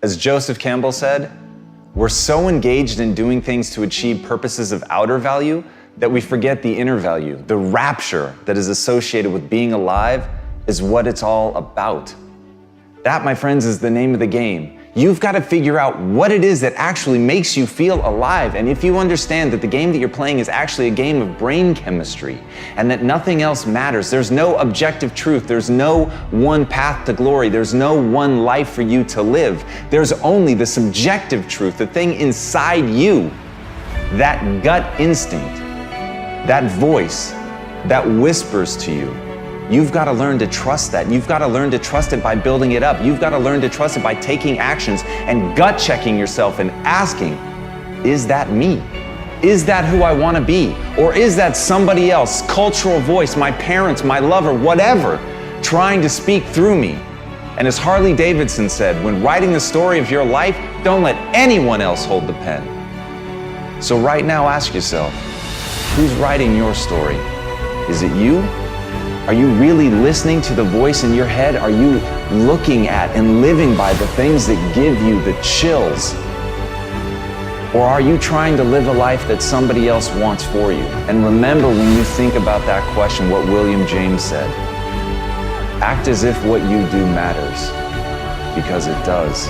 As Joseph Campbell said, we're so engaged in doing things to achieve purposes of outer value that we forget the inner value. The rapture that is associated with being alive is what it's all about. That, my friends, is the name of the game. You've got to figure out what it is that actually makes you feel alive. And if you understand that the game that you're playing is actually a game of brain chemistry and that nothing else matters, there's no objective truth, there's no one path to glory, there's no one life for you to live. There's only the subjective truth, the thing inside you, that gut instinct, that voice that whispers to you. You've got to learn to trust that. You've got to learn to trust it by building it up. You've got to learn to trust it by taking actions and gut checking yourself and asking, is that me? Is that who I want to be? Or is that somebody else, cultural voice, my parents, my lover, whatever, trying to speak through me? And as Harley Davidson said, when writing the story of your life, don't let anyone else hold the pen. So right now ask yourself, who's writing your story? Is it you? Are you really listening to the voice in your head? Are you looking at and living by the things that give you the chills? Or are you trying to live a life that somebody else wants for you? And remember, when you think about that question, what William James said. Act as if what you do matters, because it does.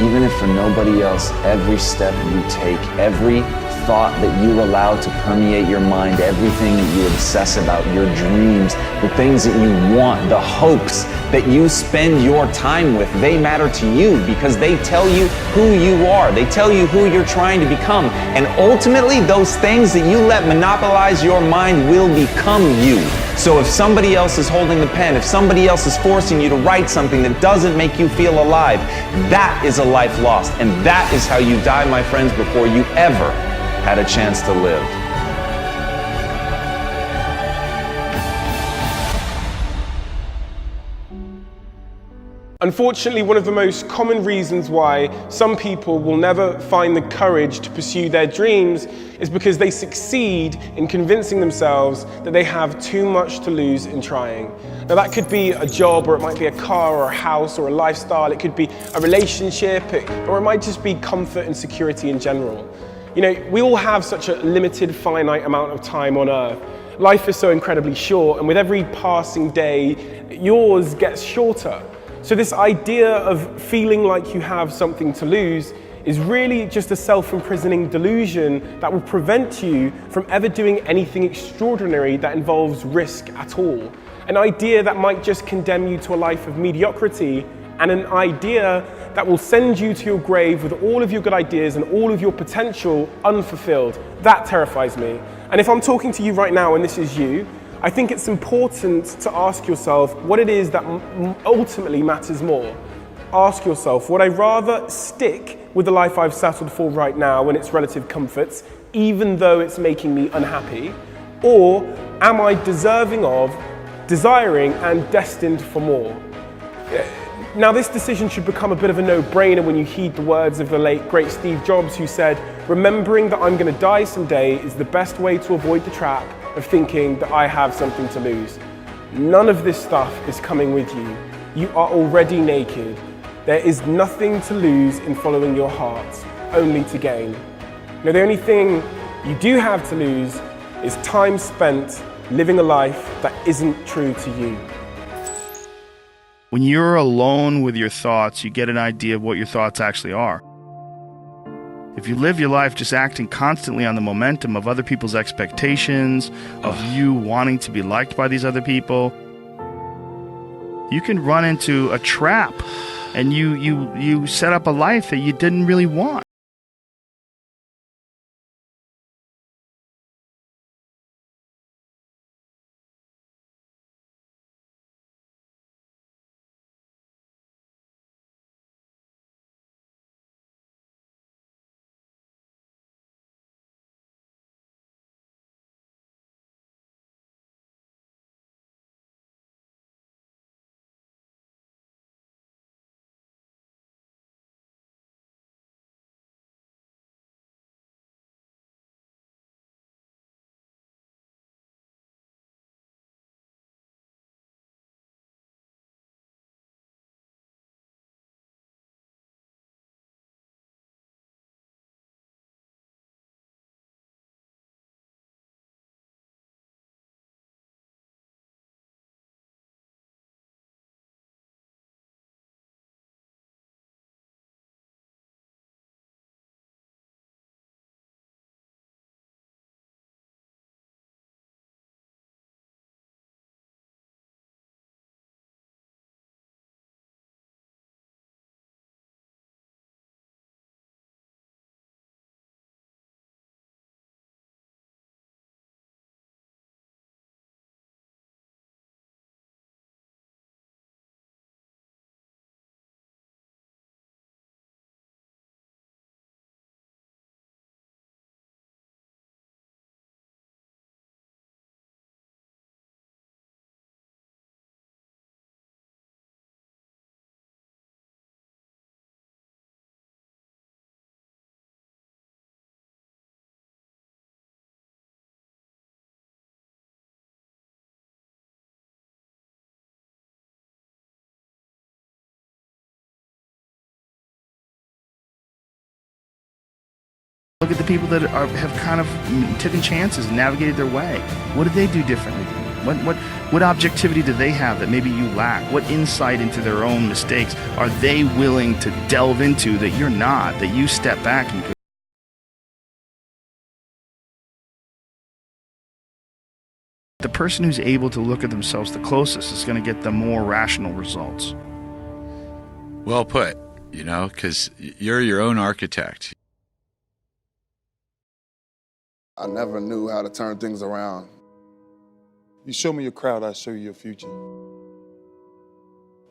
Even if for nobody else, every step you take, every thought that you allow to permeate your mind, everything that you obsess about, your dreams, the things that you want, the hopes that you spend your time with, they matter to you because they tell you who you are. They tell you who you're trying to become. And ultimately, those things that you let monopolize your mind will become you. So if somebody else is holding the pen, if somebody else is forcing you to write something that doesn't make you feel alive, that is a life lost. And that is how you die, my friends, before you ever had a chance to live. Unfortunately, one of the most common reasons why some people will never find the courage to pursue their dreams is because they succeed in convincing themselves that they have too much to lose in trying. Now that could be a job, or it might be a car or a house or a lifestyle, it could be a relationship, or it might just be comfort and security in general. You know, we all have such a limited, finite amount of time on earth. Life is so incredibly short, and with every passing day, yours gets shorter. So this idea of feeling like you have something to lose is really just a self-imprisoning delusion that will prevent you from ever doing anything extraordinary that involves risk at all. An idea that might just condemn you to a life of mediocrity, and an idea that will send you to your grave with all of your good ideas and all of your potential unfulfilled. That terrifies me. And if I'm talking to you right now and this is you, I think it's important to ask yourself what it is that ultimately matters more. Ask yourself, would I rather stick with the life I've settled for right now and its relative comforts, even though it's making me unhappy? Or am I deserving of, desiring, and destined for more? Now, this decision should become a bit of a no-brainer when you heed the words of the late, great Steve Jobs, who said, remembering that I'm going to die someday is the best way to avoid the trap of thinking that I have something to lose. None of this stuff is coming with you. You are already naked. There is nothing to lose in following your heart, only to gain. Now, the only thing you do have to lose is time spent living a life that isn't true to you. When you're alone with your thoughts, you get an idea of what your thoughts actually are. If you live your life just acting constantly on the momentum of other people's expectations, of you wanting to be liked by these other people, you can run into a trap, and you set up a life that you didn't really want. Look at the people that have kind of taken chances and navigated their way. What did they do differently? What objectivity do they have that maybe you lack? What insight into their own mistakes are they willing to delve into that you're not, that you step back and go, the person who's able to look at themselves the closest is going to get the more rational results. Well put, because you're your own architect. I never knew how to turn things around. You show me your crowd, I'll show you your future.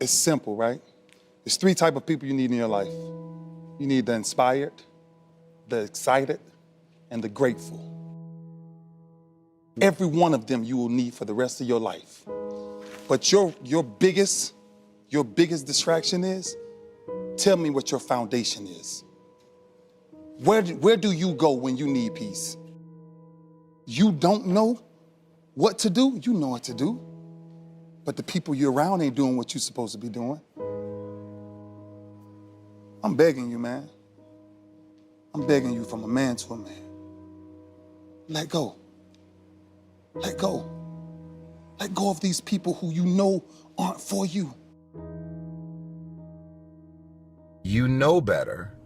It's simple, right? There's 3 types of people you need in your life. You need the inspired, the excited, and the grateful. Every one of them you will need for the rest of your life. But your biggest distraction is, tell me what your foundation is. Where do you go when you need peace? You don't know what to do? You know what to do. But the people you're around ain't doing what you're supposed to be doing. I'm begging you, man. I'm begging you from a man to a man. Let go. Let go. Let go of these people who you know aren't for you. You know better,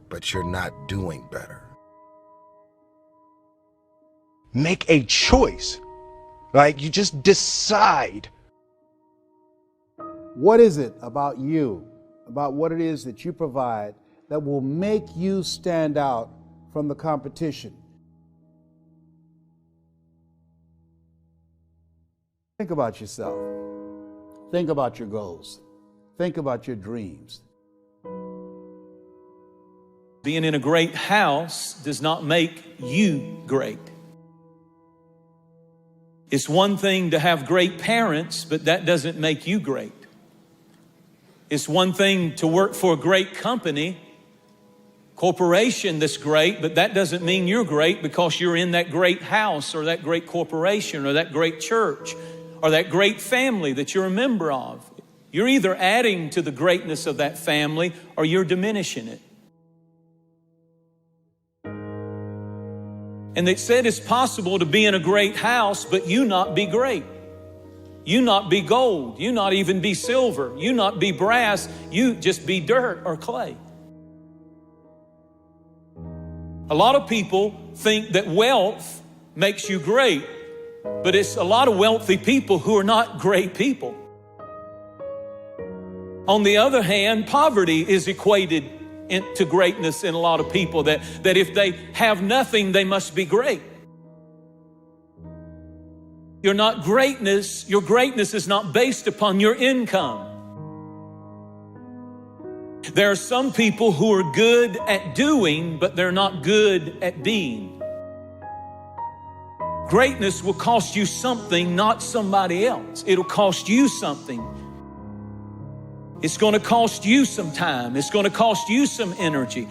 but you're not doing better. Make a choice. Like, you just decide. What is it about you, about what it is that you provide, that will make you stand out from the competition? Think about yourself. Think about your goals. Think about your dreams. Being in a great house does not make you great. It's one thing to have great parents, but that doesn't make you great. It's one thing to work for a great company, corporation that's great, but that doesn't mean you're great because you're in that great house or that great corporation or that great church or that great family that you're a member of. You're either adding to the greatness of that family or you're diminishing it. And they said it's possible to be in a great house, but you not be great. You not be gold. You not even be silver. You not be brass. You just be dirt or clay. A lot of people think that wealth makes you great, but it's a lot of wealthy people who are not great people. On the other hand, poverty is equated to greatness in a lot of people, that if they have nothing, they must be great. You're not greatness. Your greatness is not based upon your income. There are some people who are good at doing, but they're not good at being. Greatness will cost you something, not somebody else. It'll cost you something. It's going to cost you some time. It's going to cost you some energy.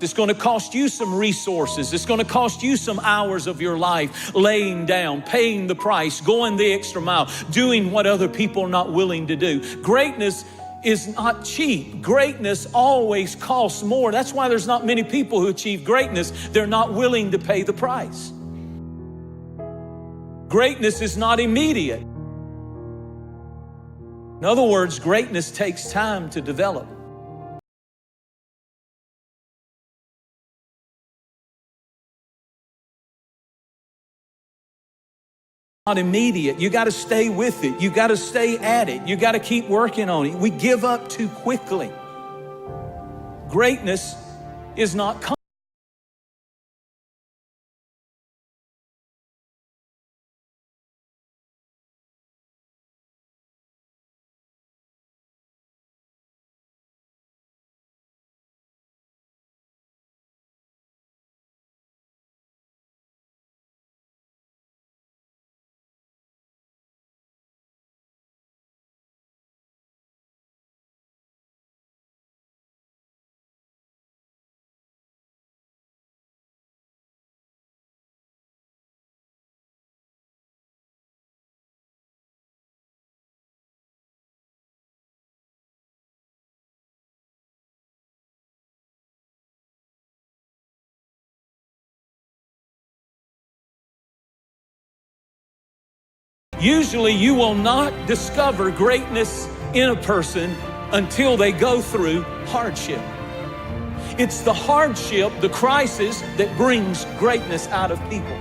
It's going to cost you some resources. It's going to cost you some hours of your life laying down, paying the price, going the extra mile, doing what other people are not willing to do. Greatness is not cheap. Greatness always costs more. That's why there's not many people who achieve greatness. They're not willing to pay the price. Greatness is not immediate. In other words, greatness takes time to develop. Not immediate. You got to stay with it. You got to stay at it. You got to keep working on it. We give up too quickly. Greatness is not Usually you will not discover greatness in a person until they go through hardship. It's the hardship, the crisis, that brings greatness out of people.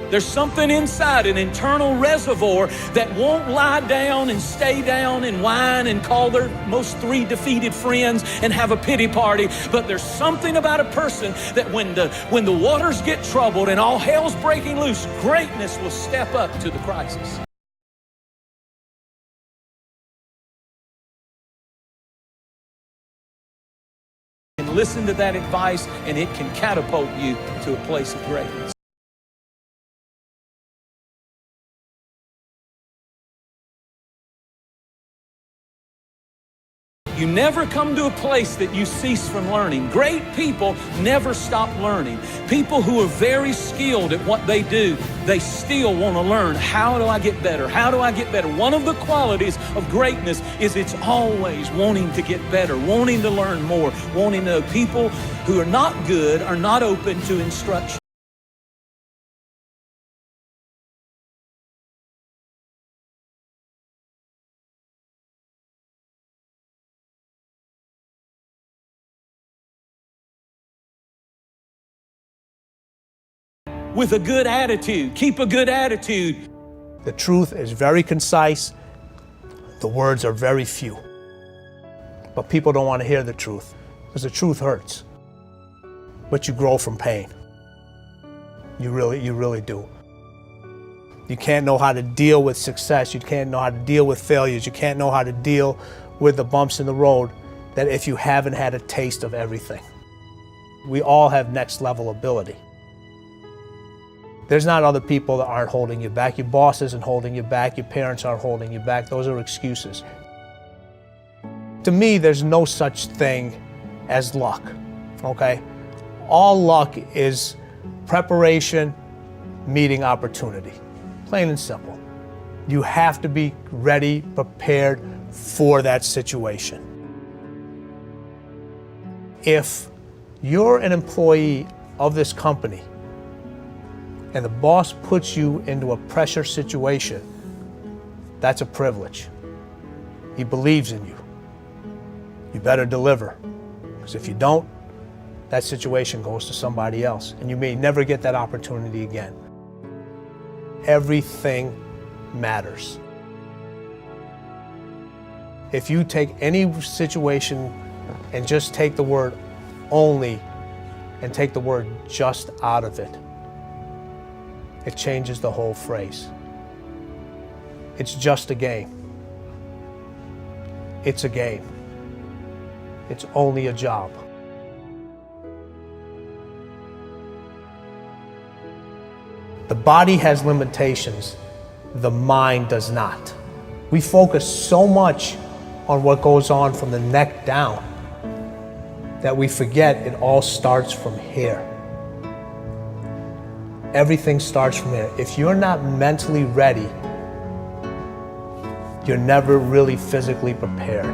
There's something inside, an internal reservoir that won't lie down and stay down and whine and call their most 3 defeated friends and have a pity party. But there's something about a person that when the waters get troubled and all hell's breaking loose, greatness will step up to the crisis. And listen to that advice, and it can catapult you to a place of greatness. You never come to a place that you cease from learning. Great people never stop learning. People who are very skilled at what they do, they still want to learn. How do I get better? How do I get better? One of the qualities of greatness is it's always wanting to get better, wanting to learn more, wanting to know. People who are not good are not open to instruction. With a good attitude. Keep a good attitude. The truth is very concise. The words are very few. But people don't want to hear the truth because the truth hurts. But you grow from pain. You really do. You can't know how to deal with success. You can't know how to deal with failures. You can't know how to deal with the bumps in the road that if you haven't had a taste of everything. We all have next level ability. There's not other people that aren't holding you back. Your boss isn't holding you back. Your parents aren't holding you back. Those are excuses. To me, there's no such thing as luck, okay? All luck is preparation meeting opportunity, plain and simple. You have to be ready, prepared for that situation. If you're an employee of this company and the boss puts you into a pressure situation, that's a privilege. He believes in you. You better deliver, because if you don't, that situation goes to somebody else, and you may never get that opportunity again. Everything matters. If you take any situation and just take the word only and take the word just out of it, it changes the whole phrase. It's just a game. It's a game. It's only a job. The body has limitations, the mind does not. We focus so much on what goes on from the neck down that we forget it all starts from here. Everything starts from here. If you're not mentally ready, you're never really physically prepared.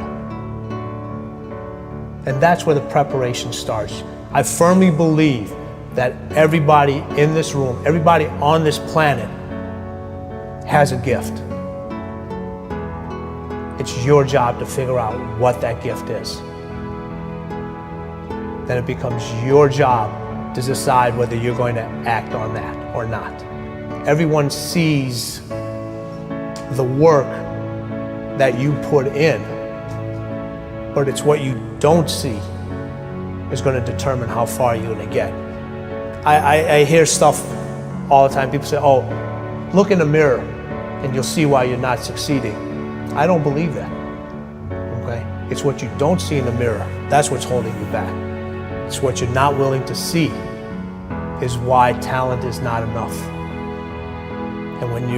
And that's where the preparation starts. I firmly believe that everybody in this room, everybody on this planet has a gift. It's your job to figure out what that gift is. Then it becomes your job to decide whether you're going to act on that or not. Everyone sees the work that you put in, but it's what you don't see is going to determine how far you're going to get. I hear stuff all the time. People say, oh, look in the mirror and you'll see why you're not succeeding. I don't believe that, okay? It's what you don't see in the mirror. That's what's holding you back. It's what you're not willing to see is why talent is not enough. And when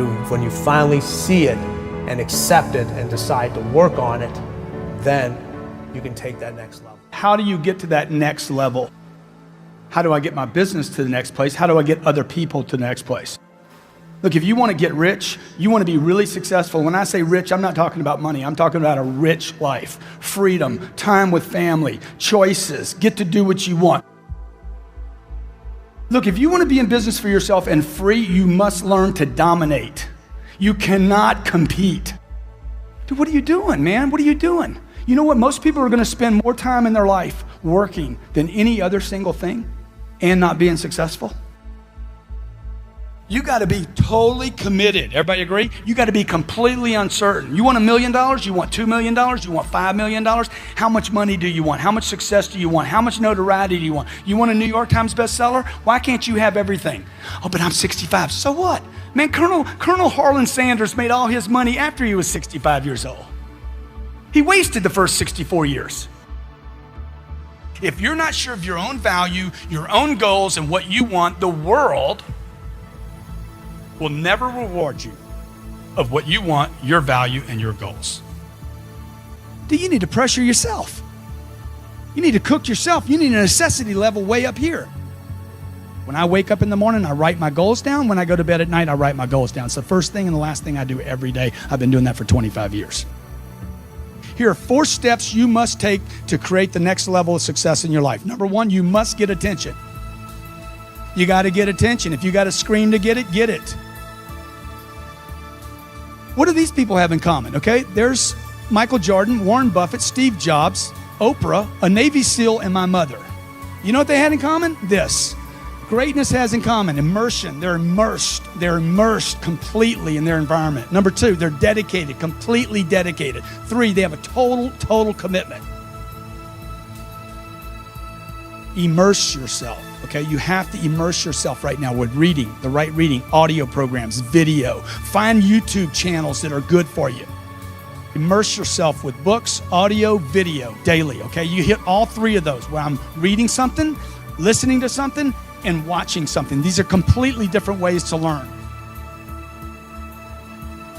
you finally see it and accept it and decide to work on it, then you can take that next level. How do you get to that next level? How do I get my business to the next place? How do I get other people to the next place? Look, if you want to get rich, you want to be really successful. When I say rich, I'm not talking about money. I'm talking about a rich life, freedom, time with family, choices, get to do what you want. Look, if you want to be in business for yourself and free, you must learn to dominate. You cannot compete. Dude, what are you doing, man? What are you doing? You know what? Most people are going to spend more time in their life working than any other single thing and not being successful. You got to be totally committed. Everybody agree? You got to be completely uncertain. You want $1 million? You want $2 million? You want $5 million? How much money do you want? How much success do you want? How much notoriety do you want? You want a New York Times bestseller? Why can't you have everything? Oh, but I'm 65. So what? Man, Colonel Harlan Sanders made all his money after he was 65 years old. He wasted the first 64 years. If you're not sure of your own value, your own goals, and what you want, the world will never reward you of what you want, your value, and your goals. Do you need to pressure yourself? You need to cook yourself. You need a necessity level way up here. When I wake up in the morning, I write my goals down. When I go to bed at night, I write my goals down. It's the first thing and the last thing I do every day. I've been doing that for 25 years. Here are 4 steps you must take to create the next level of success in your life. Number 1, you must get attention. You got to get attention. If you got to scream to get it, get it. What do these people have in common? Okay, there's Michael Jordan, Warren Buffett, Steve Jobs, Oprah, a Navy SEAL, and my mother. You know what they had in common? This. Greatness has in common immersion. They're immersed completely in their environment. Number 2, they're dedicated, completely dedicated. 3, they have a total commitment. Immerse yourself. Okay, you have to immerse yourself right now with reading, the right reading, audio programs, video. Find YouTube channels that are good for you. Immerse yourself with books, audio, video daily. Okay, you hit all 3 of those where I'm reading something, listening to something, and watching something. These are completely different ways to learn.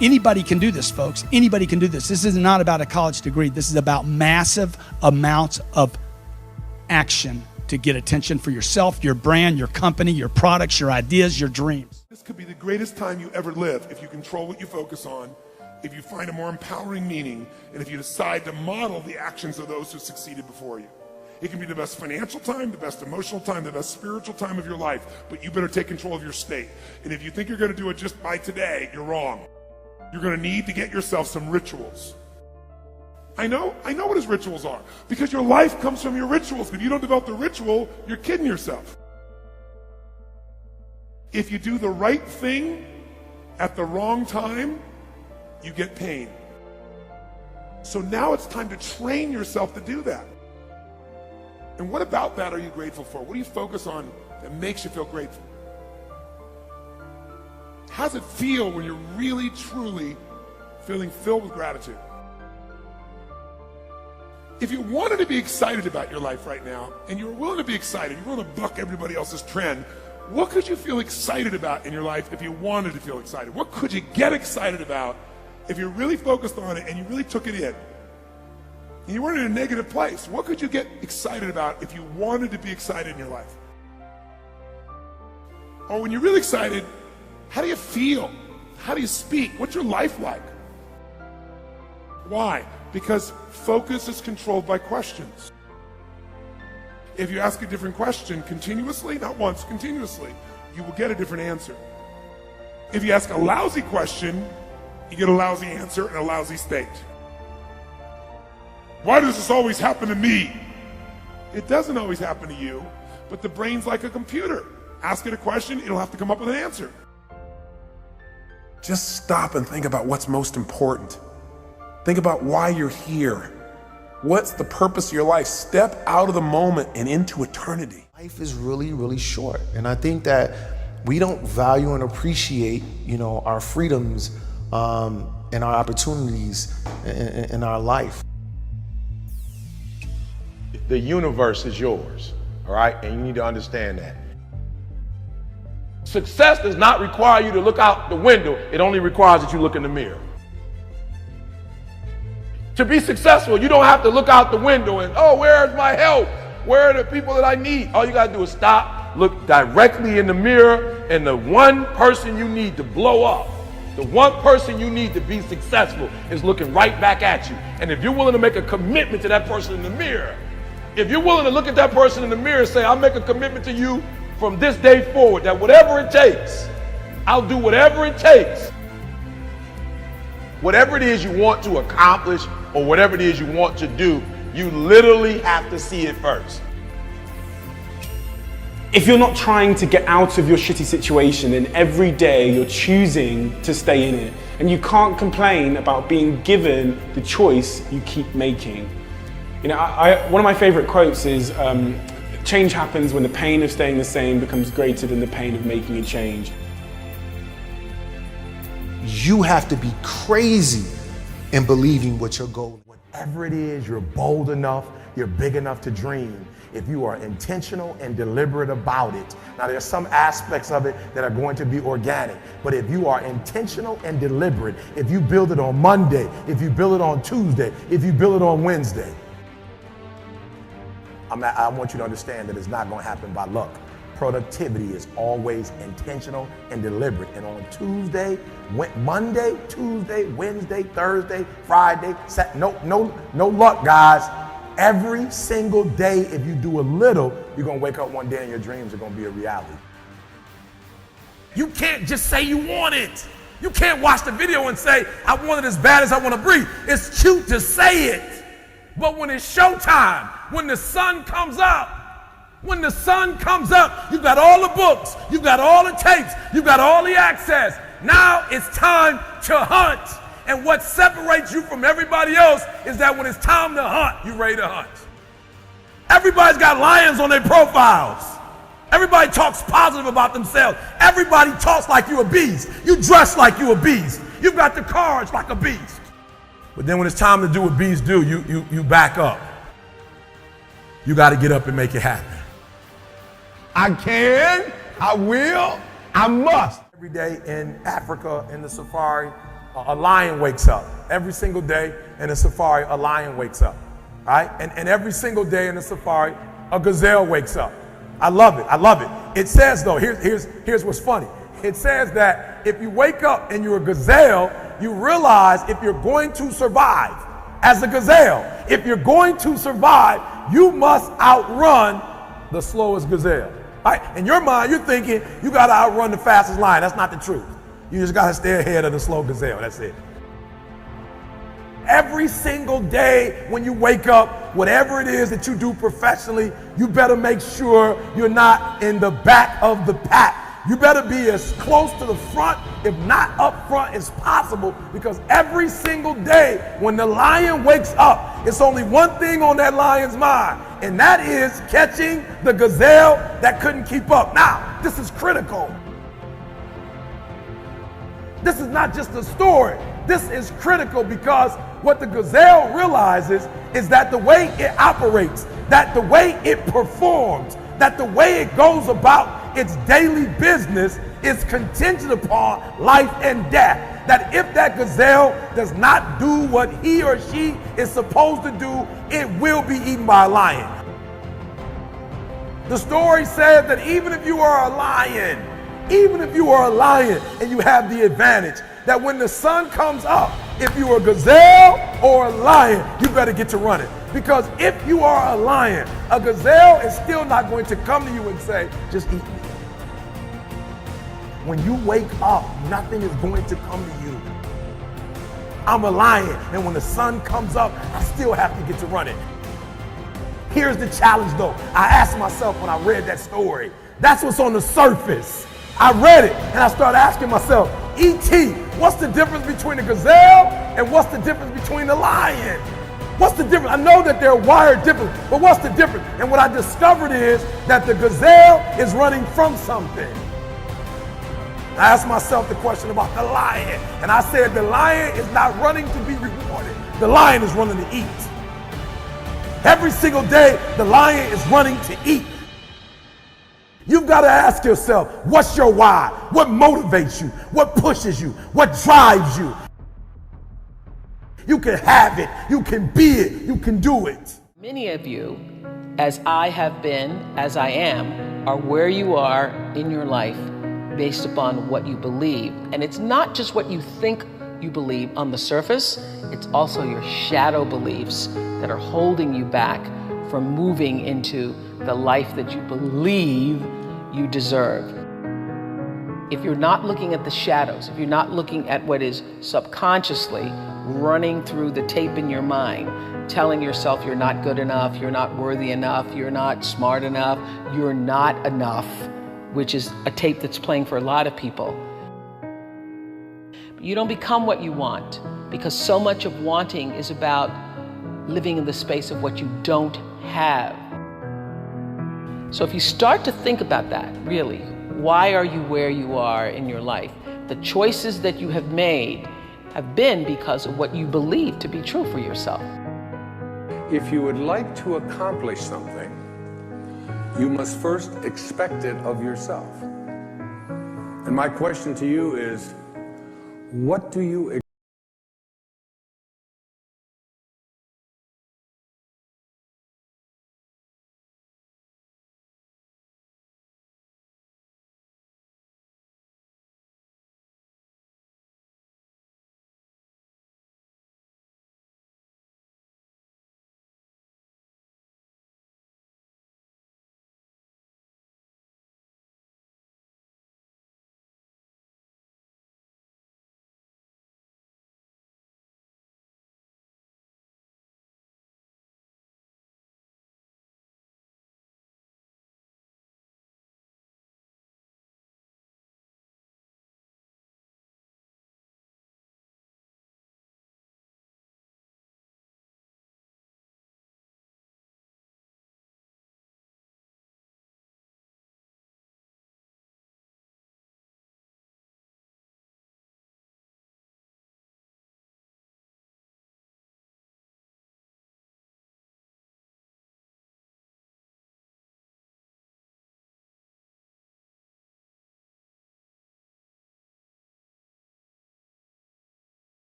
Anybody can do this, folks. Anybody can do this. This is not about a college degree. This is about massive amounts of action to get attention for yourself, your brand, your company, your products, your ideas, your dreams. This could be the greatest time you ever live if you control what you focus on, if you find a more empowering meaning, and if you decide to model the actions of those who succeeded before you. It can be the best financial time, the best emotional time, the best spiritual time of your life, but you better take control of your state. And if you think you're going to do it just by today, you're wrong. You're going to need to get yourself some rituals. I know what his rituals are, because your life comes from your rituals. If you don't develop the ritual, you're kidding yourself. If you do the right thing at the wrong time, you get pain. So now it's time to train yourself to do that. And what about that are you grateful for? What do you focus on that makes you feel grateful? How does it feel when you're really, truly feeling filled with gratitude? If you wanted to be excited about your life right now, and you were willing to be excited, you're willing to buck everybody else's trend, what could you feel excited about in your life if you wanted to feel excited? What could you get excited about if you're really focused on it and you really took it in? And you weren't in a negative place. What could you get excited about if you wanted to be excited in your life? Or when you're really excited, how do you feel? How do you speak? What's your life like? Why? Because focus is controlled by questions. If you ask a different question continuously, not once, continuously, you will get a different answer. If you ask a lousy question, you get a lousy answer and a lousy state. Why does this always happen to me? It doesn't always happen to you, but the brain's like a computer. Ask it a question, it'll have to come up with an answer. Just stop and think about what's most important. Think about why you're here. What's the purpose of your life? Step out of the moment and into eternity. Life is really, really short. And I think that we don't value and appreciate, our freedoms and our opportunities in our life. The universe is yours, all right? And you need to understand that. Success does not require you to look out the window. It only requires that you look in the mirror. To be successful, you don't have to look out the window and, oh, where's my help? Where are the people that I need? All you gotta do is stop, look directly in the mirror, and the one person you need to blow up, the one person you need to be successful is looking right back at you. And if you're willing to make a commitment to that person in the mirror, if you're willing to look at that person in the mirror and say, I'll make a commitment to you from this day forward that whatever it takes, I'll do whatever it takes. Whatever it is you want to accomplish or whatever it is you want to do, you literally have to see it first. If you're not trying to get out of your shitty situation, then every day you're choosing to stay in it. And you can't complain about being given the choice you keep making. You know, one of my favorite quotes is, change happens when the pain of staying the same becomes greater than the pain of making a change. You have to be crazy in believing what your goal is. Whatever it is, you're bold enough, you're big enough to dream. If you are intentional and deliberate about it. Now there's some aspects of it that are going to be organic, but if you are intentional and deliberate, if you build it on Monday, if you build it on Tuesday, if you build it on Wednesday, I want you to understand that it's not going to happen by luck. Productivity is always intentional and deliberate. And on Tuesday, Monday, Tuesday, Wednesday, Thursday, Friday, no luck, guys. Every single day, if you do a little, you're going to wake up one day and your dreams are going to be a reality. You can't just say you want it. You can't watch the video and say, I want it as bad as I want to breathe. It's cute to say it. But when it's showtime, when the sun comes up, you've got all the books, you've got all the tapes, you've got all the access. Now it's time to hunt. And what separates you from everybody else is that when it's time to hunt, you're ready to hunt. Everybody's got lions on their profiles. Everybody talks positive about themselves. Everybody talks like you're a beast. You dress like you're a beast. You've got the cards like a beast. But then when it's time to do what beasts do, you back up. You got to get up and make it happen. I can, I will, I must. Every day in Africa, in the safari, a lion wakes up. Every single day in the safari, a lion wakes up. Right? And every single day in the safari, a gazelle wakes up. I love it. I love it. It says, though, here's what's funny. It says that if you wake up and you're a gazelle, you realize if you're going to survive as a gazelle, if you're going to survive, you must outrun the slowest gazelle. Right? In your mind, you're thinking you got to outrun the fastest lion. That's not the truth. You just got to stay ahead of the slow gazelle. That's it. Every single day when you wake up, whatever it is that you do professionally, you better make sure you're not in the back of the pack. You better be as close to the front, if not up front, as possible, because every single day when the lion wakes up, it's only one thing on that lion's mind, and that is catching the gazelle that couldn't keep up. Now, this is critical. This is not just a story. This is critical because what the gazelle realizes is that the way it operates, that the way it performs, that the way it goes about its daily business is contingent upon life and death. That if that gazelle does not do what he or she is supposed to do, it will be eaten by a lion. The story says that even if you are a lion and you have the advantage, that when the sun comes up, if you're a gazelle or a lion, you better get to running. Because if you are a lion, a gazelle is still not going to come to you and say, just eat me. When you wake up, nothing is going to come to you. I'm a lion, and when the sun comes up, I still have to get to running. Here's the challenge though. I asked myself when I read that story, that's what's on the surface. I read it and I started asking myself, E.T., what's the difference between a gazelle and what's the difference between a lion? What's the difference? I know that they're wired different, but what's the difference? And what I discovered is that the gazelle is running from something. I asked myself the question about the lion, and I said the lion is not running to be rewarded. The lion is running to eat. Every single day, the lion is running to eat. You've got to ask yourself, what's your why? What motivates you? What pushes you? What drives you? You can have it. You can be it. You can do it. Many of you, as I have been, as I am, are where you are in your life based upon what you believe. And it's not just what you think you believe on the surface, it's also your shadow beliefs that are holding you back from moving into the life that you believe you deserve. If you're not looking at the shadows, if you're not looking at what is subconsciously running through the tape in your mind, telling yourself you're not good enough, you're not worthy enough, you're not smart enough, you're not enough, which is a tape that's playing for a lot of people. You don't become what you want, because so much of wanting is about living in the space of what you don't have. So if you start to think about that, really, why are you where you are in your life? The choices that you have made have been because of what you believe to be true for yourself. If you would like to accomplish something, you must first expect it of yourself. And my question to you is, what do you expect?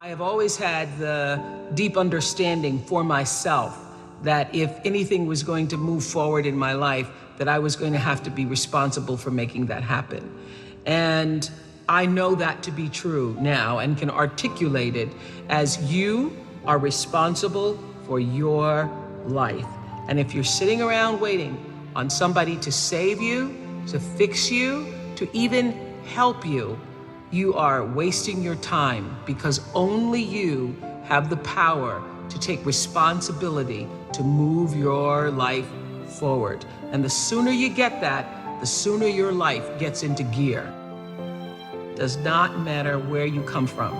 I have always had the deep understanding for myself that if anything was going to move forward in my life, that I was going to have to be responsible for making that happen. And I know that to be true now and can articulate it as you are responsible for your life. And if you're sitting around waiting on somebody to save you, to fix you, to even help you, you are wasting your time, because only you have the power to take responsibility to move your life forward. And the sooner you get that, the sooner your life gets into gear. Does not matter where you come from.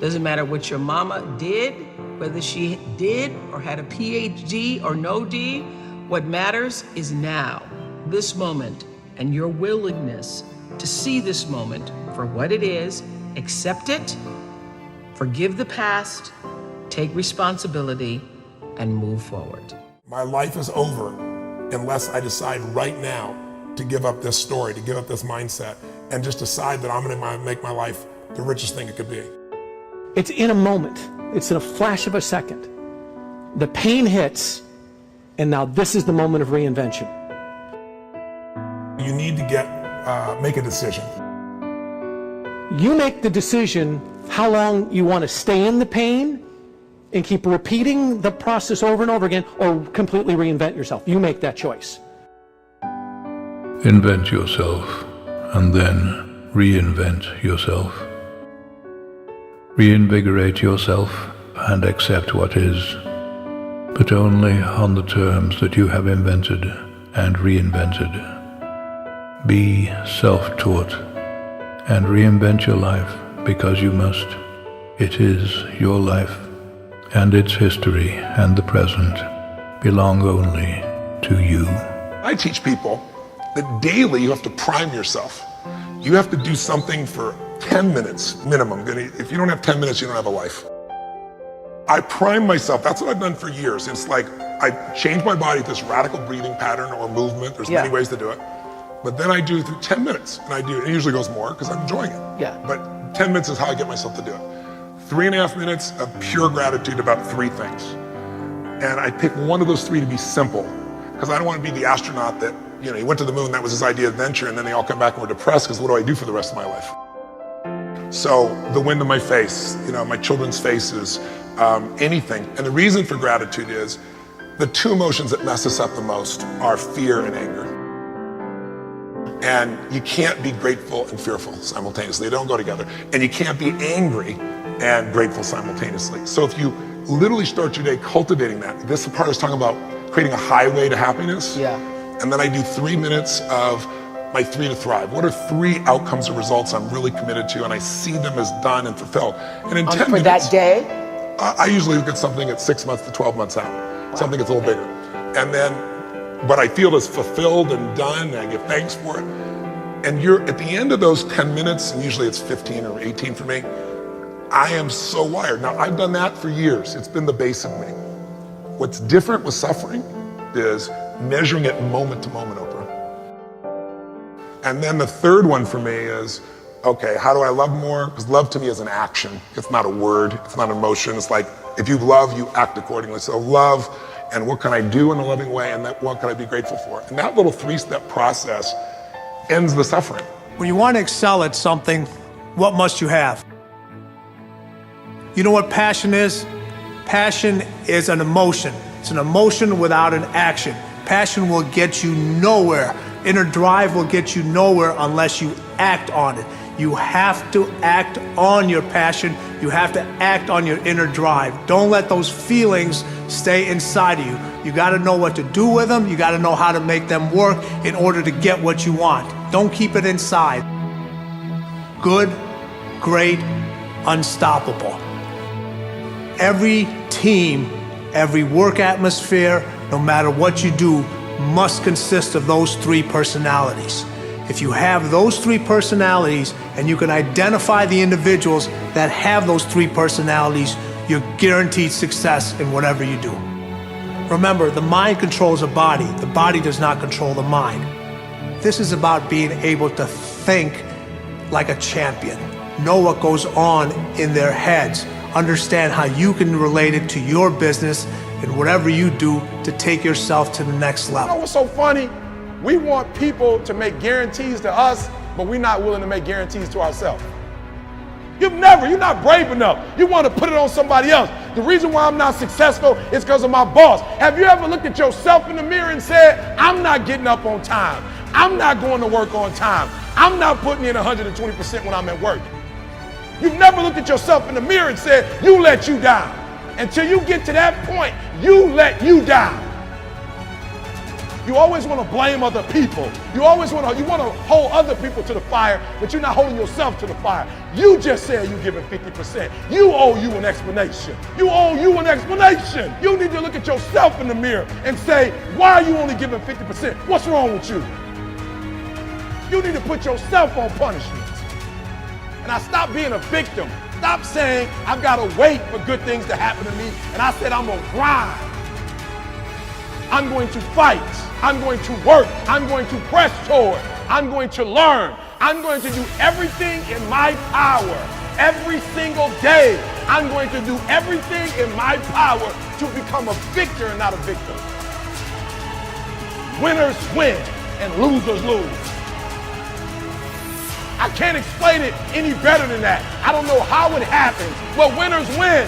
Doesn't matter what your mama did, whether she did or had a PhD or no D. What matters is now, this moment, and your willingness to see this moment for what it is, accept it, forgive the past, take responsibility, and move forward. My life is over unless I decide right now to give up this story, to give up this mindset, and just decide that I'm gonna make my life the richest thing it could be. It's in a moment. It's in a flash of a second. The pain hits, and now this is the moment of reinvention. You need to make a decision. You make the decision how long you want to stay in the pain and keep repeating the process over and over again, or completely reinvent yourself. You make that choice. Invent yourself and then reinvent yourself. Reinvigorate yourself and accept what is, but only on the terms that you have invented and reinvented. Be self-taught and reinvent your life because you must. It is your life, and its history and the present belong only to you. I teach people that daily you have to prime yourself. You have to do something for 10 minutes minimum. If you don't have 10 minutes, you don't have a life. I prime myself. That's what I've done for years. It's like I change my body to this radical breathing pattern or movement. There's many ways to do it. But then I do through 10 minutes. And it usually goes more because I'm enjoying it. Yeah. But 10 minutes is how I get myself to do it. 3.5 minutes of pure gratitude about 3 things. And I pick one of those 3 to be simple because I don't want to be the astronaut that, he went to the moon, that was his idea of adventure, and then they all come back and were depressed because what do I do for the rest of my life? So the wind in my face, my children's faces, anything. And the reason for gratitude is the 2 emotions that mess us up the most are fear and anger. And you can't be grateful and fearful simultaneously. They don't go together. And you can't be angry and grateful simultaneously. So if you literally start your day cultivating that, this part I was talking about creating a highway to happiness. Yeah. And then I do 3 minutes of my 3 to thrive. What are 3 outcomes or results I'm really committed to, and I see them as done and fulfilled. And in 10 for minutes, that day? I usually look at something at 6 months to 12 months out. Wow. Something that's a little bigger. And then what I feel is fulfilled and done, and I give thanks for it. And you're at the end of those 10 minutes, and usually it's 15 or 18 for me, I am so wired. Now, I've done that for years. It's been the base of me. What's different with suffering is measuring it moment to moment, Oprah. And then the third one for me is, okay, how do I love more? Because love to me is an action. It's not a word. It's not an emotion. It's like, if you love, you act accordingly. So love, and what can I do in a loving way, and what can I be grateful for? And that little 3-step process ends the suffering. When you want to excel at something, what must you have? You know what passion is? Passion is an emotion. It's an emotion without an action. Passion will get you nowhere. Inner drive will get you nowhere unless you act on it. You have to act on your passion. You have to act on your inner drive. Don't let those feelings stay inside of you. You got to know what to do with them. You got to know how to make them work in order to get what you want. Don't keep it inside. Good, great, unstoppable. Every team, every work atmosphere, no matter what you do, must consist of those 3 personalities. If you have those 3 personalities and you can identify the individuals that have those 3 personalities, you're guaranteed success in whatever you do. Remember, the mind controls the body does not control the mind. This is about being able to think like a champion, know what goes on in their heads, understand how you can relate it to your business and whatever you do to take yourself to the next level. You know what's so funny? We want people to make guarantees to us, but we're not willing to make guarantees to ourselves. You're not brave enough. You want to put it on somebody else. The reason why I'm not successful is because of my boss. Have you ever looked at yourself in the mirror and said, I'm not getting up on time. I'm not going to work on time. I'm not putting in 120% when I'm at work. You've never looked at yourself in the mirror and said, you let you down. Until you get to that point, you let you down. You always want to blame other people. You want to hold other people to the fire, but you're not holding yourself to the fire. You just said you're giving 50%. You owe you an explanation. You need to look at yourself in the mirror and say, why are you only giving 50%? What's wrong with you? You need to put yourself on punishment. And I stopped being a victim. Stop saying, I've got to wait for good things to happen to me. And I said, I'm going to grind. I'm going to fight. I'm going to work. I'm going to press toward. I'm going to learn. I'm going to do everything in my power. Every single day, I'm going to do everything in my power to become a victor and not a victim. Winners win and losers lose. I can't explain it any better than that. I don't know how it happens, but winners win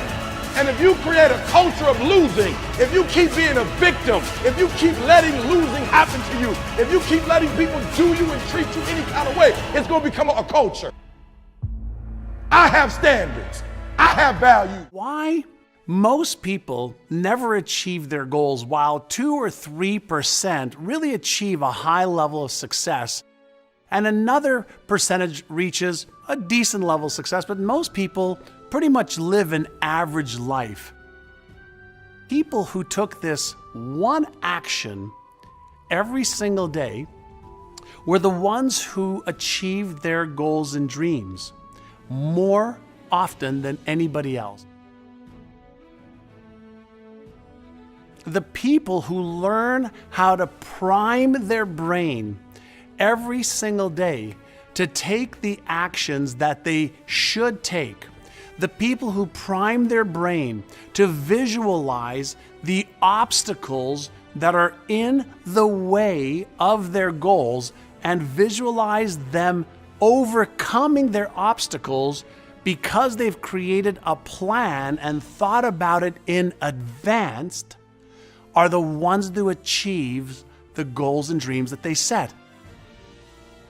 And if you create a culture of losing, if you keep being a victim, if you keep letting losing happen to you, if you keep letting people do you and treat you any kind of way, it's going to become a culture. I have standards. I have value. Why most people never achieve their goals, while 2 or 3% really achieve a high level of success, and another percentage reaches a decent level of success, but most people pretty much live an average life. People who took this one action every single day were the ones who achieved their goals and dreams more often than anybody else. The people who learn how to prime their brain every single day to take the actions that they should take, the people who prime their brain to visualize the obstacles that are in the way of their goals and visualize them overcoming their obstacles because they've created a plan and thought about it in advance, are the ones who achieve the goals and dreams that they set.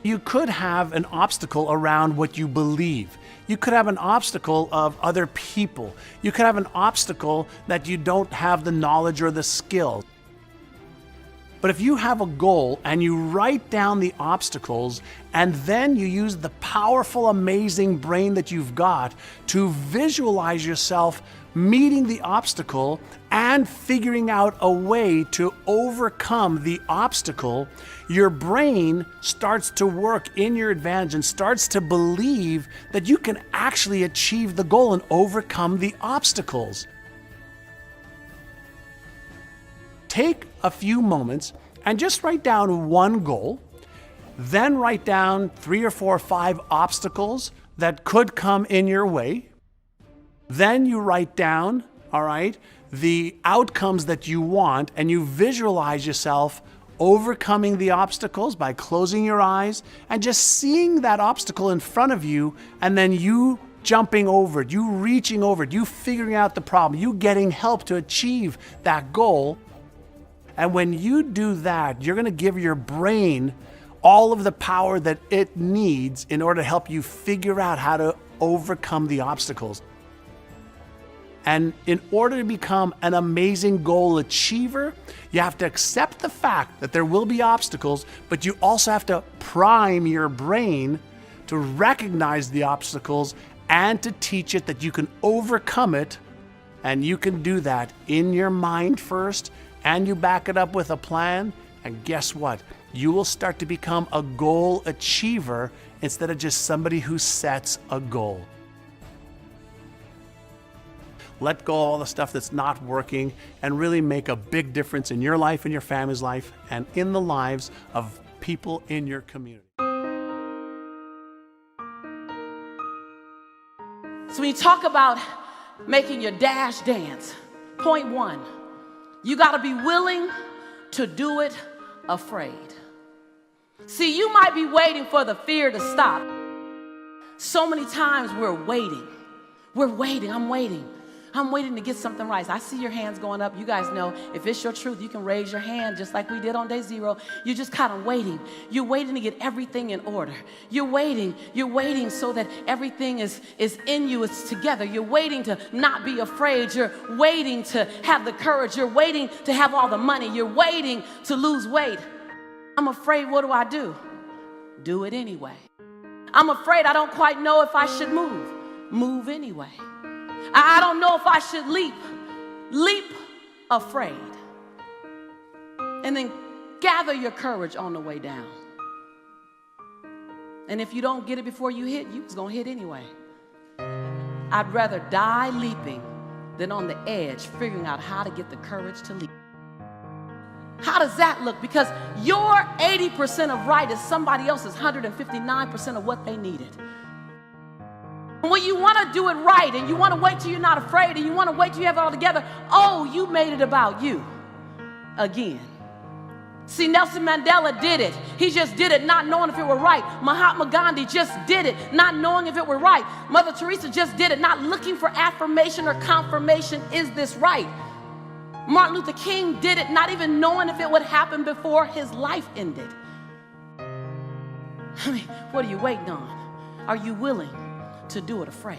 You could have an obstacle around what you believe. You could have an obstacle of other people. You could have an obstacle that you don't have the knowledge or the skill. But if you have a goal and you write down the obstacles and then you use the powerful, amazing brain that you've got to visualize yourself meeting the obstacle and figuring out a way to overcome the obstacle, your brain starts to work in your advantage and starts to believe that you can actually achieve the goal and overcome the obstacles. Take a few moments and just write down one goal, then write down 3 or 4 or 5 obstacles that could come in your way. Then you write down, all right, the outcomes that you want, and you visualize yourself overcoming the obstacles by closing your eyes and just seeing that obstacle in front of you, and then you jumping over it, you reaching over it, you figuring out the problem, you getting help to achieve that goal. And when you do that, you're going to give your brain all of the power that it needs in order to help you figure out how to overcome the obstacles. And in order to become an amazing goal achiever, you have to accept the fact that there will be obstacles, but you also have to prime your brain to recognize the obstacles and to teach it that you can overcome it. And you can do that in your mind first, and you back it up with a plan. And guess what? You will start to become a goal achiever instead of just somebody who sets a goal. Let go of all the stuff that's not working and really make a big difference in your life, in your family's life, and in the lives of people in your community. So when you talk about making your dash dance, point 1, you got to be willing to do it afraid. See, you might be waiting for the fear to stop. So many times we're waiting. I'm waiting to get something right. I see your hands going up. You guys know if it's your truth, you can raise your hand just like we did on day 0. You're just kind of waiting. You're waiting to get everything in order. You're waiting so that everything is in you, it's together. You're waiting to not be afraid. You're waiting to have the courage. You're waiting to have all the money. You're waiting to lose weight. I'm afraid, what do? Do it anyway. I'm afraid I don't quite know if I should move. Move anyway. I don't know if I should leap. Leap afraid. And then gather your courage on the way down. And if you don't get it before you hit, you was gonna hit anyway. I'd rather die leaping than on the edge figuring out how to get the courage to leap. How does that look? Because your 80% of right is somebody else's 159% of what they needed. When you want to do it right and you want to wait till you're not afraid and you want to wait till you have it all together, oh, you made it about you again. See, Nelson Mandela did it. He just did it not knowing if it were right. Mahatma Gandhi just did it not knowing if it were right. Mother Teresa just did it not looking for affirmation or confirmation. Is this right? Martin Luther King did it not even knowing if it would happen before his life ended. I mean, what are you waiting on? Are you willing to do it afraid?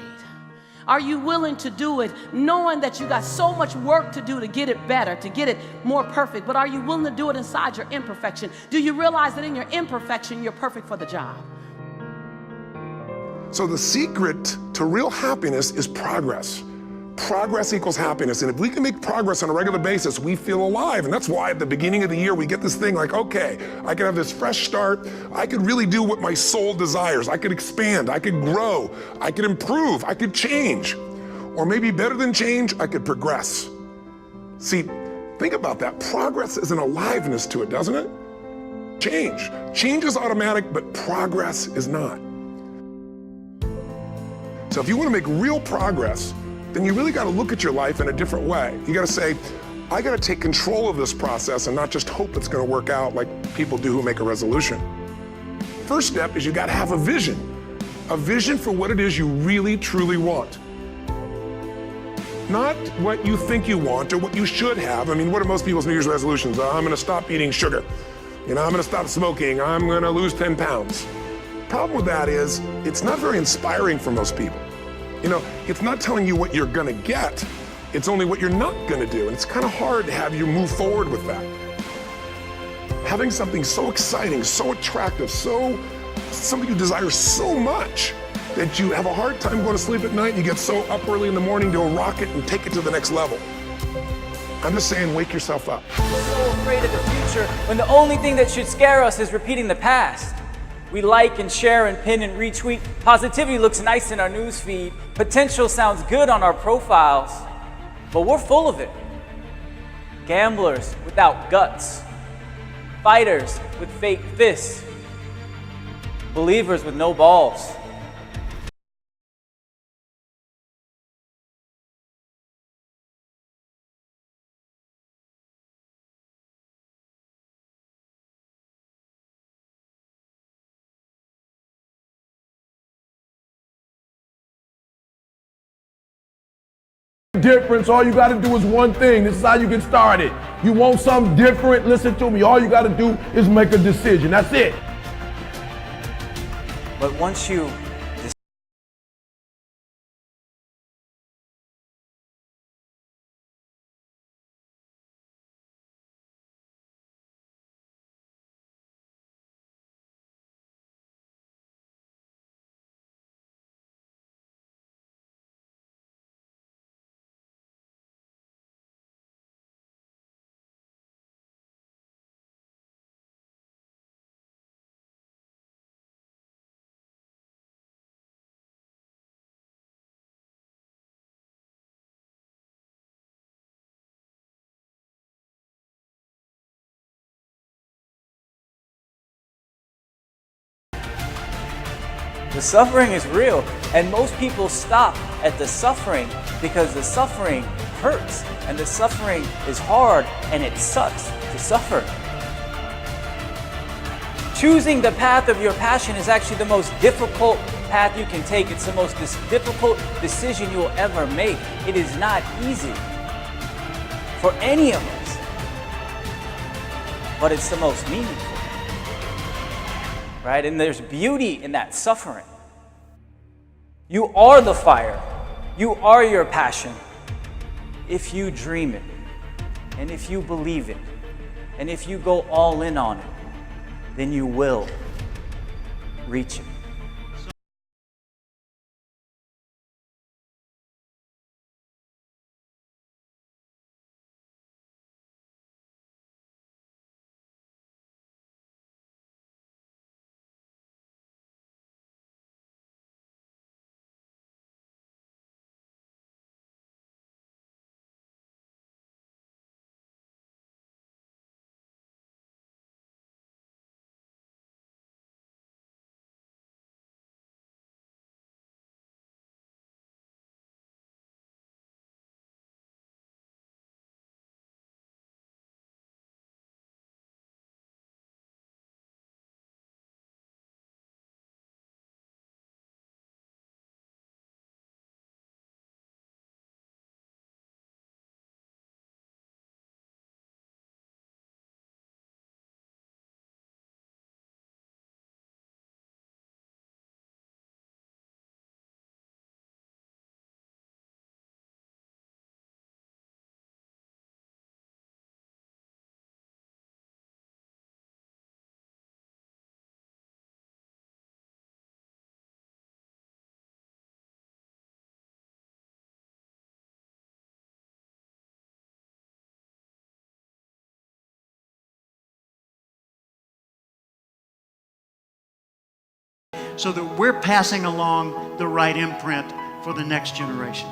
Are you willing to do it knowing that you got so much work to do to get it better, to get it more perfect? But are you willing to do it inside your imperfection? Do you realize that in your imperfection, you're perfect for the job? So the secret to real happiness is progress. Progress equals happiness. And if we can make progress on a regular basis, we feel alive. And that's why at the beginning of the year, we get this thing like, okay, I can have this fresh start. I could really do what my soul desires. I could expand. I could grow. I could improve. I could change. Or maybe better than change, I could progress. See, think about that. Progress is an aliveness to it, doesn't it? Change. Change is automatic, but progress is not. So if you want to make real progress, then you really got to look at your life in a different way. You got to say, I got to take control of this process and not just hope it's going to work out like people do who make a resolution. First step is you got to have a vision for what it is you really, truly want. Not what you think you want or what you should have. I mean, what are most people's New Year's resolutions? I'm going to stop eating sugar. I'm going to stop smoking. I'm going to lose 10 pounds. Problem with that is it's not very inspiring for most people. It's not telling you what you're gonna get, it's only what you're not gonna do. And it's kind of hard to have you move forward with that. Having something so exciting, so attractive, something you desire so much that you have a hard time going to sleep at night and you get so up early in the morning to rock it and take it to the next level. I'm just saying, wake yourself up. We're so afraid of the future when the only thing that should scare us is repeating the past. We like and share and pin and retweet. Positivity looks nice in our news feed. Potential sounds good on our profiles, but we're full of it. Gamblers without guts. Fighters with fake fists. Believers with no balls. Difference, all you got to do is one thing. This is how you get started. You want something different? Listen to me. All you got to do is make a decision. That's it. But once you The suffering is real, and most people stop at the suffering because the suffering hurts, and the suffering is hard, and it sucks to suffer. Choosing the path of your passion is actually the most difficult path you can take. It's the most difficult decision you will ever make. It is not easy for any of us, but it's the most meaningful. Right? And there's beauty in that suffering. You are the fire. You are your passion. If you dream it, and if you believe it, and if you go all in on it, then you will reach it. so that we're passing along the right imprint for the next generation.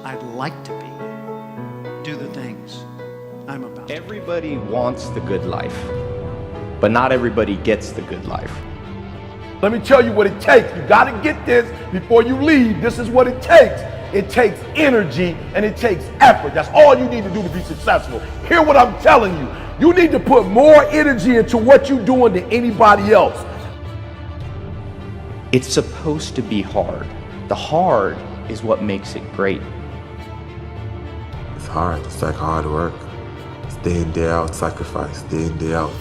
I'd like to be, do the things I'm about. Everybody wants the good life, but not everybody gets the good life. Let me tell you what it takes. You got to get this before you leave. This is what it takes. It takes energy and it takes effort. That's all you need to do to be successful. Hear what I'm telling you. You need to put more energy into what you're doing than anybody else. It's supposed to be hard. The hard is what makes it great. It's hard. It's like hard work. It's day in, day out, sacrifice, day in, day out.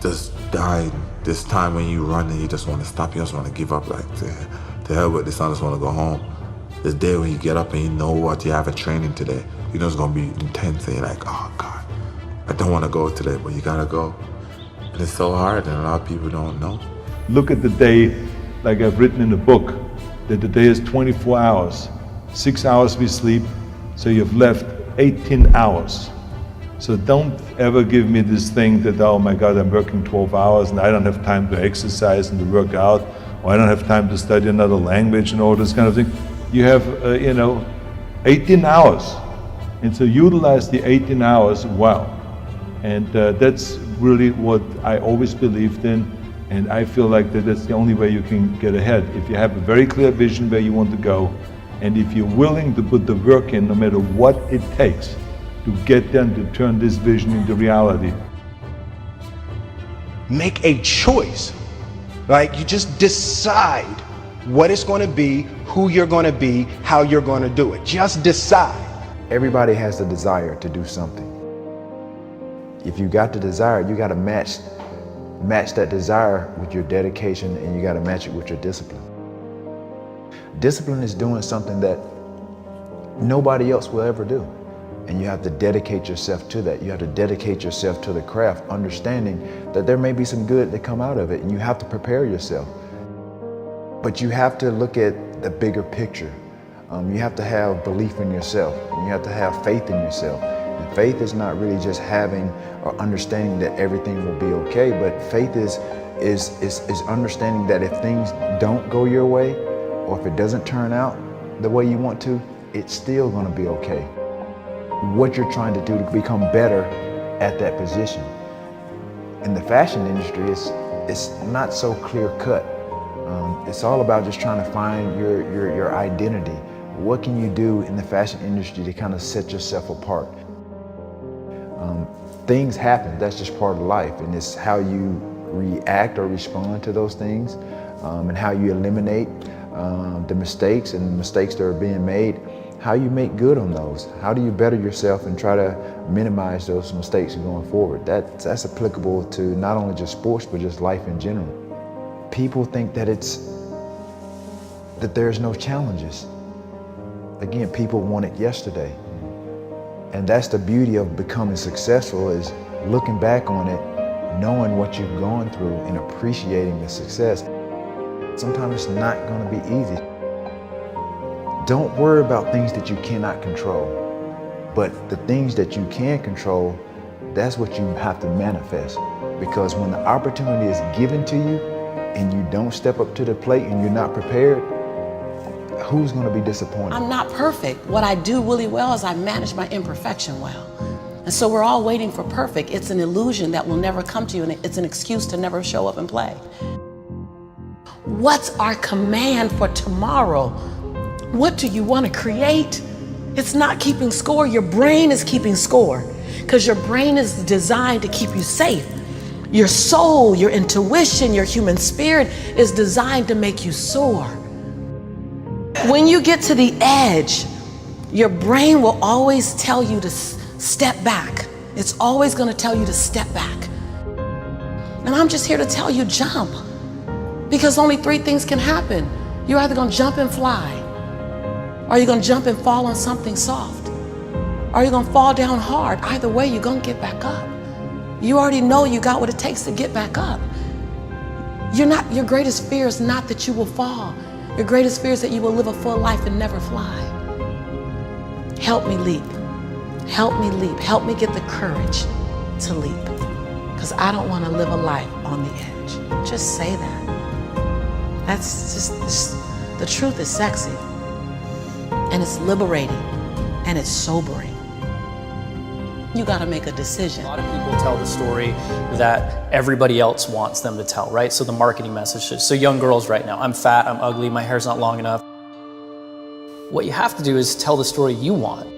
Just dying. This time when you run and you just want to stop, you just want to give up, like, to hell with this, I just want to go home. This day when you get up and you know what you have a training today, you know it's going to be intense and you're like, oh God, I don't want to go today, but you got to go. And it's so hard and a lot of people don't know. Look at the day, like I've written in the book, that the day is 24 hours. 6 hours we sleep, so you've left 18 hours. So don't ever give me this thing that, oh my God, I'm working 12 hours and I don't have time to exercise and to work out, or I don't have time to study another language and all this kind of thing. You have, 18 hours. And so utilize the 18 hours well. And that's really what I always believed in. And I feel like that's the only way you can get ahead. If you have a very clear vision where you want to go, and if you're willing to put the work in, no matter what it takes, to get them to turn this vision into reality. Make a choice. Like, you just decide what it's going to be, who you're going to be, how you're going to do it. Just decide. Everybody has the desire to do something. If you got the desire, you got to match that desire with your dedication, and you got to match it with your discipline. Discipline is doing something that nobody else will ever do. And you have to dedicate yourself to that. You have to dedicate yourself to the craft, understanding that there may be some good that come out of it, and you have to prepare yourself. But you have to look at the bigger picture. You have to have belief in yourself, and you have to have faith in yourself. And faith is not really just having or understanding that everything will be okay, but faith is understanding that if things don't go your way, or if it doesn't turn out the way you want to, it's still going to be okay. What you're trying to do to become better at that position. In the fashion industry, it's not so clear cut. It's all about just trying to find your identity. What can you do in the fashion industry to kind of set yourself apart? Things happen, that's just part of life, and it's how you react or respond to those things, and how you eliminate the mistakes and the mistakes that are being made, how you make good on those. How do you better yourself and try to minimize those mistakes going forward? That's applicable to not only just sports, but just life in general. People think that there's no challenges. Again, people want it yesterday. And that's the beauty of becoming successful, is looking back on it, knowing what you've gone through and appreciating the success. Sometimes it's not going to be easy. Don't worry about things that you cannot control. But the things that you can control, that's what you have to manifest. Because when the opportunity is given to you and you don't step up to the plate and you're not prepared, who's going to be disappointed? I'm not perfect. What I do really well is I manage my imperfection well. And so we're all waiting for perfect. It's an illusion that will never come to you, and it's an excuse to never show up and play. What's our command for tomorrow? What do you want to create? It's not keeping score. Your brain is keeping score because your brain is designed to keep you safe. Your soul, your intuition, your human spirit is designed to make you soar. When you get to the edge, your brain will always tell you to step back. It's always going to tell you to step back. And I'm just here to tell you, jump. Because only three things can happen. You're either going to jump and fly, or you're going to jump and fall on something soft, or you're going to fall down hard. Either way, you're going to get back up. You already know you got what it takes to get back up. Your greatest fear is not that you will fall. Your greatest fear is that you will live a full life and never fly. Help me leap. Help me leap. Help me get the courage to leap. Because I don't want to live a life on the edge. Just say that. That's just, the truth is sexy. And it's liberating. And it's sobering. You got to make a decision. A lot of people tell the story that everybody else wants them to tell, right? So the marketing messages. So young girls right now, I'm fat, I'm ugly, my hair's not long enough. What you have to do is tell the story you want.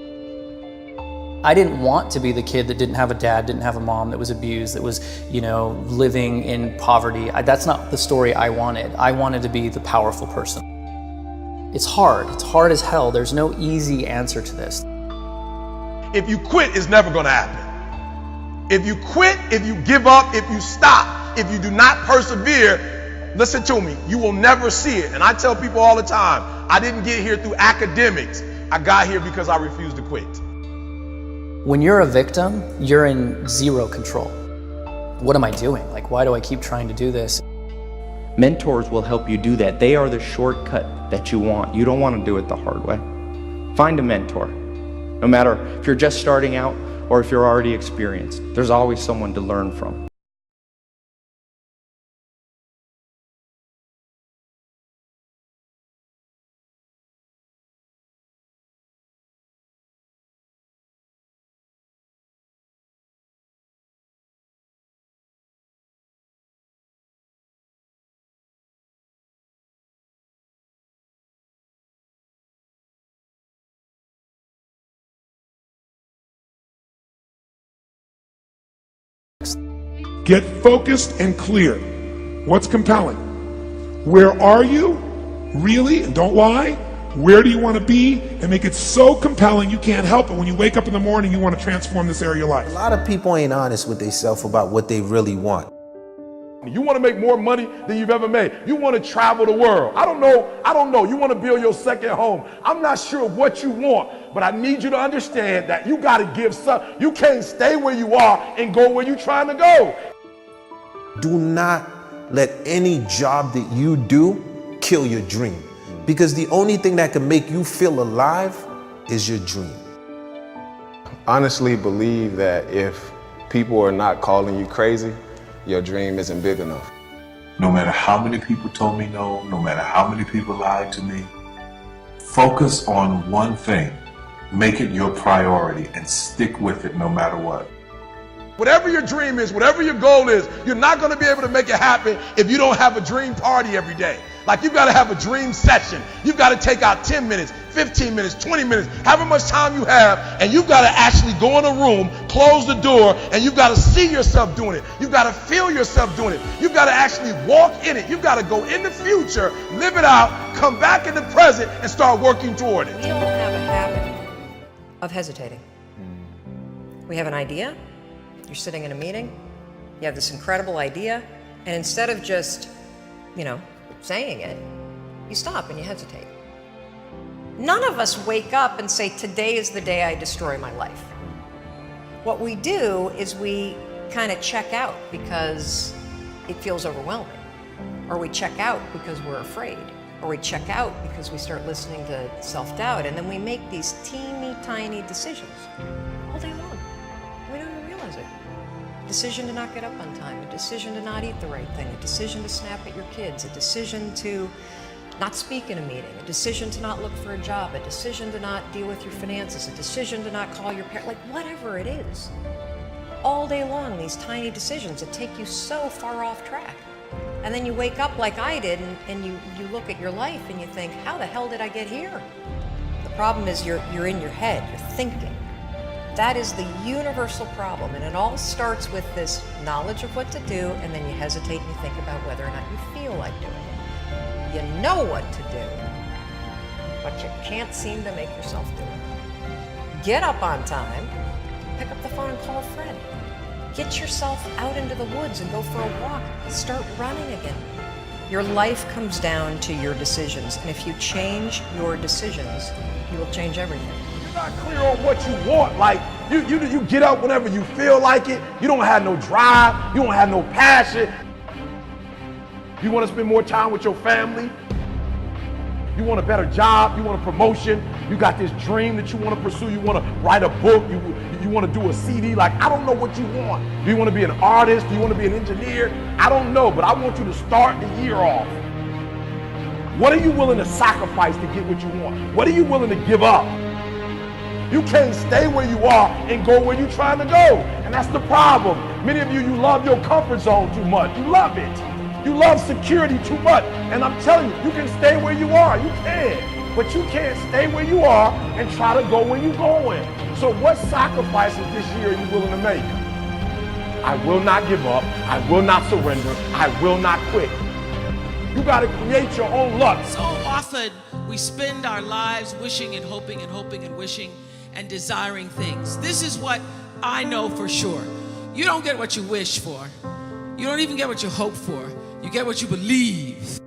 I didn't want to be the kid that didn't have a dad, didn't have a mom, that was abused, that was, living in poverty. That's not the story I wanted. I wanted to be the powerful person. It's hard as hell. There's no easy answer to this. If you quit, it's never going to happen. If you quit, if you give up, if you stop, if you do not persevere, listen to me, you will never see it. And I tell people all the time, I didn't get here through academics. I got here because I refused to quit. When you're a victim, you're in zero control. What am I doing? Why do I keep trying to do this? Mentors will help you do that. They are the shortcut that you want. You don't want to do it the hard way. Find a mentor. No matter if you're just starting out or if you're already experienced, there's always someone to learn from. Get focused and clear. What's compelling? Where are you? Really? And don't lie. Where do you want to be? And make it so compelling you can't help it. When you wake up in the morning, you want to transform this area of your life. A lot of people ain't honest with themselves about what they really want. You want to make more money than you've ever made. You want to travel the world. I don't know. You want to build your second home. I'm not sure what you want, but I need you to understand that you got to give some. You can't stay where you are and go where you're trying to go. Do not let any job that you do kill your dream. Because the only thing that can make you feel alive is your dream. Honestly believe that if people are not calling you crazy, your dream isn't big enough. No matter how many people told me no, no matter how many people lied to me, focus on one thing. Make it your priority and stick with it no matter what. Whatever your dream is, whatever your goal is, you're not going to be able to make it happen if you don't have a dream party every day. You've got to have a dream session. You've got to take out 10 minutes, 15 minutes, 20 minutes, however much time you have, and you've got to actually go in a room, close the door, and you've got to see yourself doing it. You've got to feel yourself doing it. You've got to actually walk in it. You've got to go in the future, live it out, come back in the present, and start working toward it. We all have a habit of hesitating. We have an idea. You're sitting in a meeting. You have this incredible idea, and instead of just, saying it, you stop and you hesitate. None of us wake up and say, today is the day I destroy my life. What we do is we kind of check out because it feels overwhelming. Or we check out because we're afraid. Or we check out because we start listening to self-doubt. And then we make these teeny tiny decisions all day long. We don't even realize it. A decision to not get up on time, a decision to not eat the right thing, a decision to snap at your kids, a decision to not speak in a meeting, a decision to not look for a job, a decision to not deal with your finances, a decision to not call your parents, like whatever it is. All day long, these tiny decisions that take you so far off track. And then you wake up like I did and you look at your life and you think, how the hell did I get here? The problem is you're in your head, you're thinking. That is the universal problem, and it all starts with this knowledge of what to do, and then you hesitate and you think about whether or not you feel like doing it. You know what to do, but you can't seem to make yourself do it. Get up on time, pick up the phone and call a friend. Get yourself out into the woods and go for a walk. Start running again. Your life comes down to your decisions, and if you change your decisions, you will change everything. You're not clear on what you want. Like, you get up whenever you feel like it. You don't have no drive. You don't have no passion. You want to spend more time with your family. You want a better job. You want a promotion. You got this dream that you want to pursue. You want to write a book. You want to do a CD. Like, I don't know what you want. Do you want to be an artist? Do you want to be an engineer? I don't know, but I want you to start the year off. What are you willing to sacrifice to get what you want? What are you willing to give up? You can't stay where you are and go where you're trying to go. And that's the problem. Many of you love your comfort zone too much. You love it. You love security too much. And I'm telling you, you can stay where you are. You can. But you can't stay where you are and try to go where you're going. So what sacrifices this year are you willing to make? I will not give up. I will not surrender. I will not quit. You got to create your own luck. So often we spend our lives wishing and hoping and hoping and wishing and desiring things. This is what I know for sure. You don't get what you wish for. You don't even get what you hope for. You get what you believe.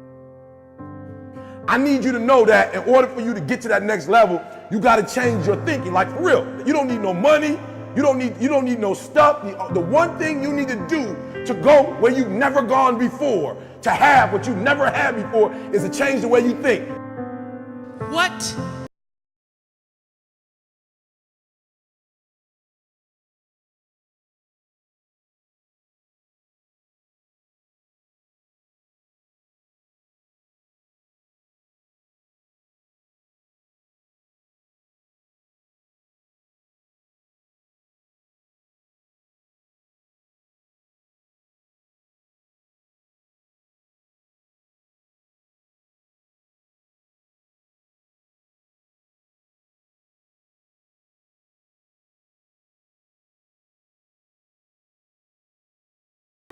I need you to know that in order for you to get to that next level, you got to change your thinking. Like, for real. You don't need no money. You don't need no stuff. The one thing you need to do to go where you've never gone before, to have what you've never had before, is to change the way you think. What?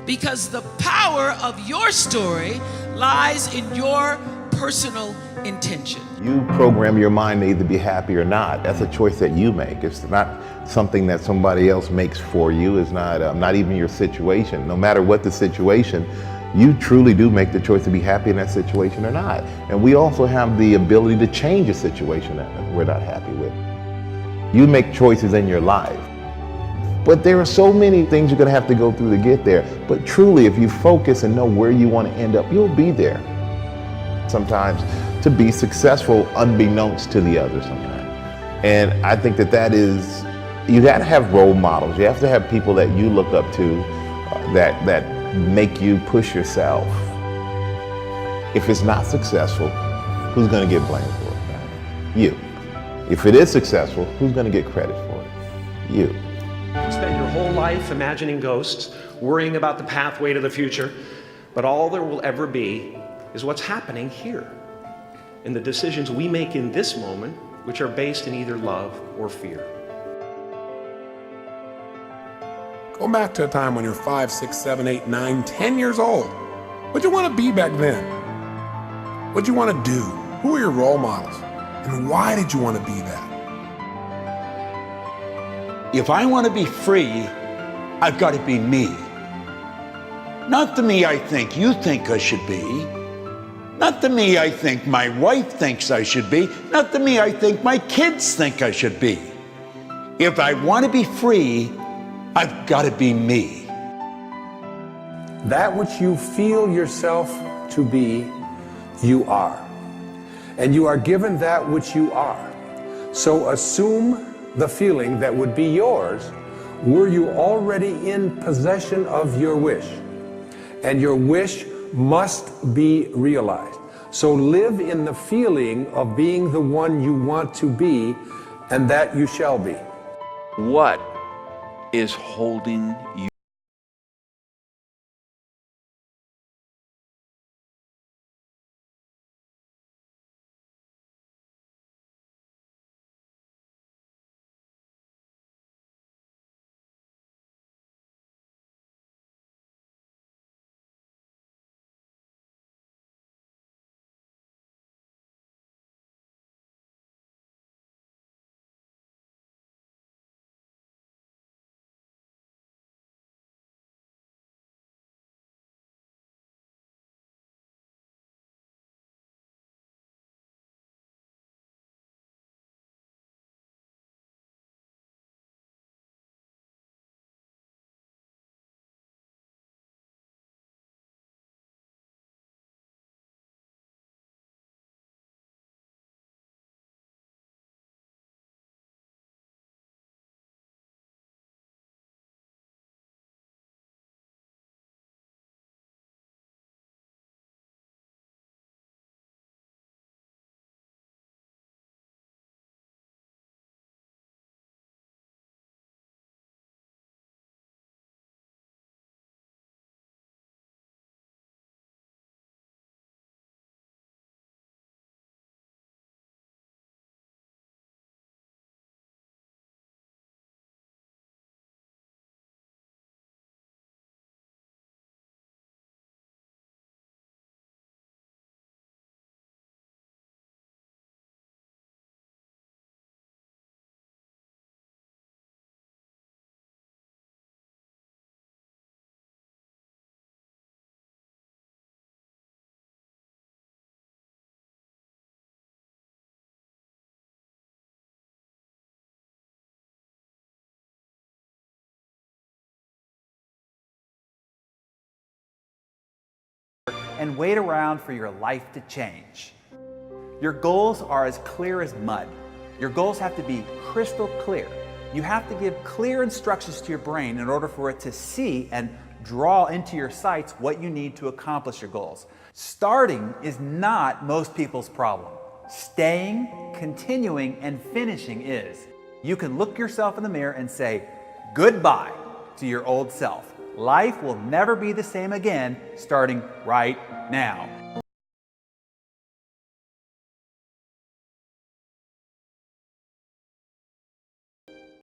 Because the power of your story lies in your personal intention. You program your mind to either be happy or not. That's a choice that you make. It's not something that somebody else makes for you. It's not even your situation. No matter what the situation, you truly do make the choice to be happy in that situation or not. And we also have the ability to change a situation that we're not happy with. You make choices in your life. But there are so many things you're going to have to go through to get there. But truly, if you focus and know where you want to end up, you'll be there. Sometimes to be successful unbeknownst to the others sometimes. And I think that is, you got to have role models. You have to have people that you look up to that make you push yourself. If it's not successful, who's going to get blamed for it? You. If it is successful, who's going to get credit for it? You. You spend your whole life imagining ghosts, worrying about the pathway to the future, but all there will ever be is what's happening here, and the decisions we make in this moment, which are based in either love or fear. Go back to a time when you're 5, 6, 7, 8, 9, 10 years old. What'd you want to be back then? What'd you want to do? Who were your role models? And why did you want to be that? If I want to be free, I've got to be me. Not the me I think you think I should be. Not the me I think my wife thinks I should be. Not the me I think my kids think I should be. If I want to be free, I've got to be me. That which you feel yourself to be, you are. And you are given that which you are. So assume the feeling that would be yours were you already in possession of your wish. And your wish must be realized. So live in the feeling of being the one you want to be, and that you shall be. What is holding you? And wait around for your life to change. Your goals are as clear as mud. Your goals have to be crystal clear. You have to give clear instructions to your brain in order for it to see and draw into your sights what you need to accomplish your goals. Starting is not most people's problem. Staying, continuing, and finishing is. You can look yourself in the mirror and say goodbye to your old self. Life will never be the same again starting right now.